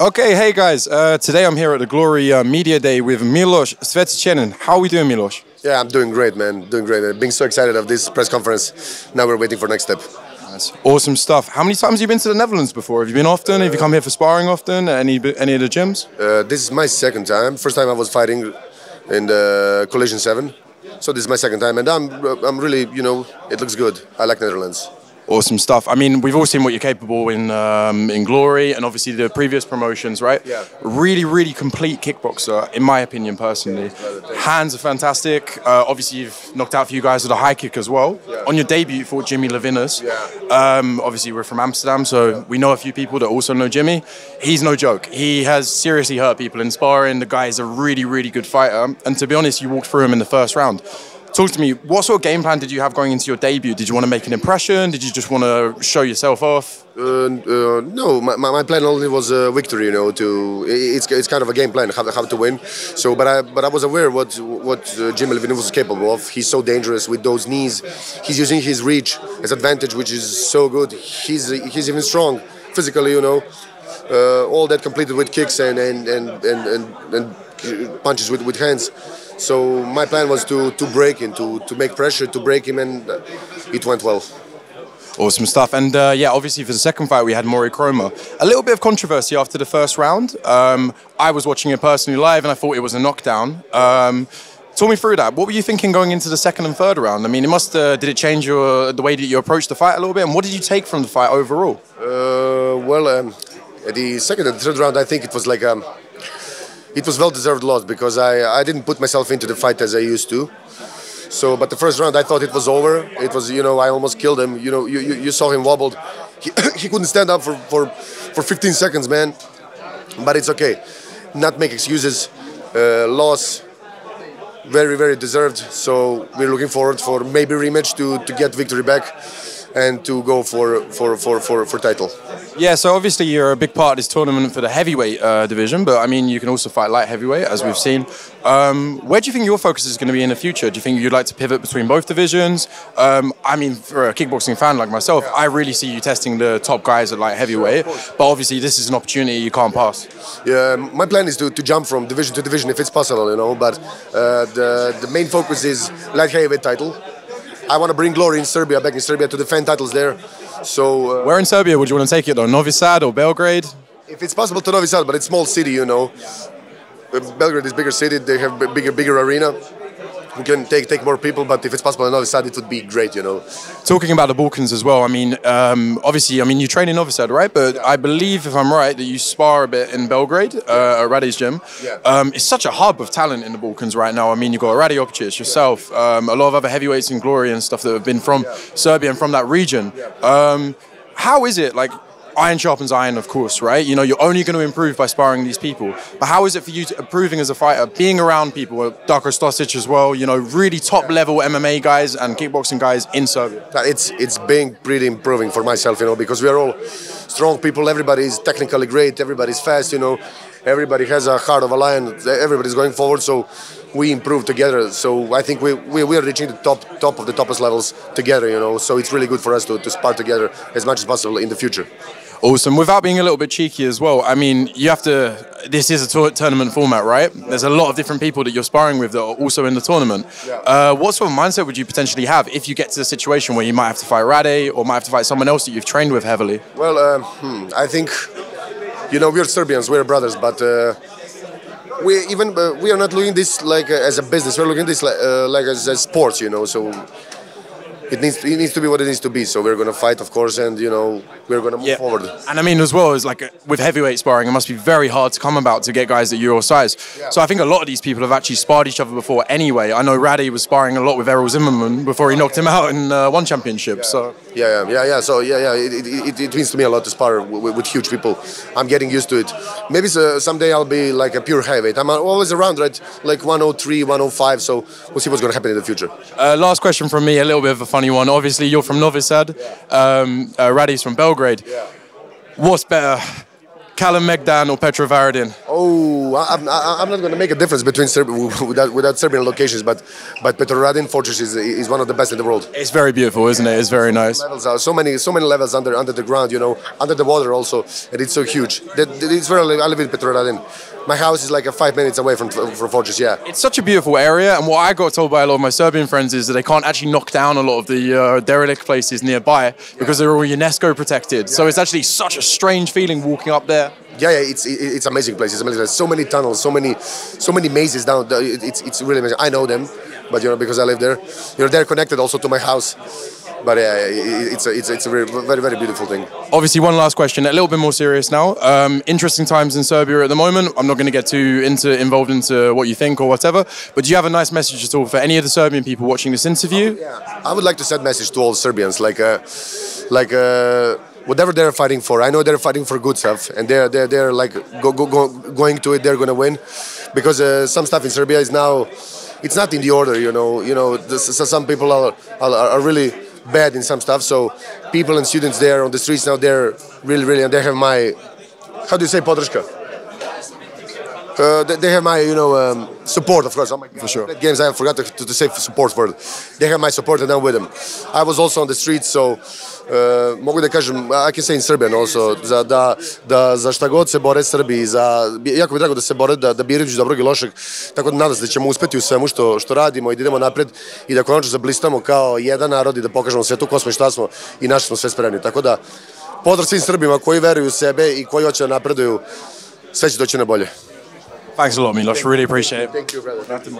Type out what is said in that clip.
Okay, hey guys. Today I'm here at the Glory Media Day with Miloš Cvjetićanin. How are we doing, Miloš? Yeah, I'm doing great, man. Doing great. I'm being so excited of this press conference. Now we're waiting for next step. Nice. Awesome stuff. How many times have you been to the Netherlands before? Have you been often? Have you come here for sparring often? Any of the gyms? This is my second time. First time I was fighting in the Collision 7. So this is my second time, and I'm really, it looks good. I like Netherlands. Awesome stuff. I mean, we've all seen what you're capable in Glory and obviously the previous promotions, right? Yeah. Really, really complete kickboxer, in my opinion, personally. Hands are fantastic. Obviously, you've knocked out a few guys with a high kick as well. Yeah. On your debut, you fought Jimmy Levinus. Yeah. Obviously, we're from Amsterdam, so we know a few people that also know Jimmy. He's no joke. He has seriously hurt people in sparring. The guy is a really, really good fighter. And to be honest, you walked through him in the first round. Talk to me, what sort of game plan did you have going into your debut? Did you want to make an impression? Did you just want to show yourself off? No, my plan only was victory. It's kind of a game plan, how to win. So, but I was aware what Jimmy Levinus was capable of. He's so dangerous with those knees. He's using his reach as advantage, which is so good. He's even strong physically. All that completed with kicks and punches with hands. So my plan was to break him, to make pressure, to break him, and it went well. Awesome stuff. And yeah, obviously for the second fight we had Mory Kromah. A little bit of controversy after the first round. I was watching it personally live and I thought it was a knockdown. Talk me through that. What were you thinking going into the second and third round? I mean, it must did it change the way that you approached the fight a little bit? And what did you take from the fight overall? At the second and third round, I think it was like it was well-deserved loss because I didn't put myself into the fight as I used to. So, but the first round I thought it was over. It was, I almost killed him. You saw him wobbled. He couldn't stand up for 15 seconds, man. But it's okay. Not make excuses. Loss, very, very deserved. So we're looking forward for maybe rematch to get victory back and to go for title. Yeah, so obviously you're a big part of this tournament for the heavyweight division, but I mean you can also fight light heavyweight, as we've seen. Where do you think your focus is going to be in the future? Do you think you'd like to pivot between both divisions? I mean, for a kickboxing fan like myself, I really see you testing the top guys at light heavyweight, but obviously this is an opportunity you can't pass. Yeah, my plan is to jump from division to division if it's possible, but the main focus is light heavyweight title. I want to bring Glory in Serbia, back in Serbia, to defend titles there. So where in Serbia would you want to take it though? Novi Sad or Belgrade? If it's possible to Novi Sad, but it's small city, Belgrade is bigger city. They have bigger arena. We can take more people, but if it's possible in Novi Sad, it would be great, Talking about the Balkans as well, I mean, obviously, you train in Novi Sad, right? But I believe, if I'm right, that you spar a bit in Belgrade, at Rade's gym. Yeah. It's such a hub of talent in the Balkans right now. I mean, you've got Rade Opčić, yourself, a lot of other heavyweights in Glory and stuff that have been from Serbia and from that region. How is it, like, iron sharpens iron, of course, right? You're only going to improve by sparring these people. But how is it for you improving as a fighter, being around people, Darko Stosic as well, really top-level MMA guys and kickboxing guys in Serbia? It's being pretty improving for myself, because we are all strong people. Everybody's technically great. Everybody's fast, Everybody has a heart of a lion. Everybody's going forward, so we improve together. So I think we are reaching the top of the toppest levels together, So it's really good for us to spar together as much as possible in the future. Awesome. Without being a little bit cheeky as well, I mean, you have to, this is a tournament format, right? There's a lot of different people that you're sparring with that are also in the tournament. Yeah. What sort of mindset would you potentially have if you get to the situation where you might have to fight Rade or might have to fight someone else that you've trained with heavily? Well, I think, we're Serbians, we're brothers, but we are not looking this like as a business. We're looking at this like as sports, so it needs to be what it needs to be. So we're going to fight, of course, and we're going to move forward. And I mean, as well as like with heavyweight sparring, it must be very hard to come about to get guys at your size. Yeah. So I think a lot of these people have actually sparred each other before anyway. I know Rade was sparring a lot with Errol Zimmerman before he knocked him out in one championship. Yeah. So So it means to me a lot to spar with huge people. I'm getting used to it. Maybe someday I'll be like a pure heavyweight. I'm always around, right? Like 103, 105. So we'll see what's going to happen in the future. Last question from me, a little bit of a funny one. Obviously, you're from Novi Sad. Rade's from Belgrade. Yeah. What's better, 𝐭𝐫𝐚𝐤𝐭𝐞 or Petrovaradin? Oh, I'm not going to make a difference between without Serbian locations, but Petrovaradin Fortress is one of the best in the world. It's very beautiful, isn't it? It's very nice. Levels are so many levels under the ground, you know, under the water also, and it's so huge. It's where I live in Petrovaradin. My house is like 5 minutes away from Fortress, yeah. It's such a beautiful area, and what I got told by a lot of my Serbian friends is that they can't actually knock down a lot of the derelict places nearby because they're all UNESCO protected. So it's actually such a strange feeling walking up there. Yeah, it's amazing place. It's amazing. There's so many tunnels, so many mazes down. It's really amazing. I know them, but you know, because I live there, you know, they're connected also to my house. But yeah, it's a very, very beautiful thing. Obviously, one last question, a little bit more serious now. Interesting times in Serbia at the moment. I'm not going to get too involved into what you think or whatever, but do you have a nice message at all for any of the Serbian people watching this interview? Yeah, I would like to send a message to all Serbians, like whatever they're fighting for. I know they're fighting for good stuff, and they're like going to it. They're going to win, because some stuff in Serbia is now, it's not in the order. You know, some people are really bad in some stuff. So people and students there on the streets now, they're really, and they have my, how do you say podrška? They have my, you know, support, of course. For sure. Games, I forgot to say support word. They have my support, and I'm with them. I was also on the streets, so mogu da kažem, I can say in Serbian also, da za šta god se bore Srbi, jako mi drago da se bore, da biraju dobrog i lošeg, tako da nadam se da ćemo uspeti u svemu što radimo i da idemo napred i da konačno zablistamo kao jedan narod i da pokažemo svetu ko smo i šta smo i naši smo sve spremni. Tako da, pozdrav svim Srbima koji veruju u sebe i koji hoće da napreduju, sve će doći na bolje. Thanks a lot, Miloš. Really appreciate it. Thank you, brother.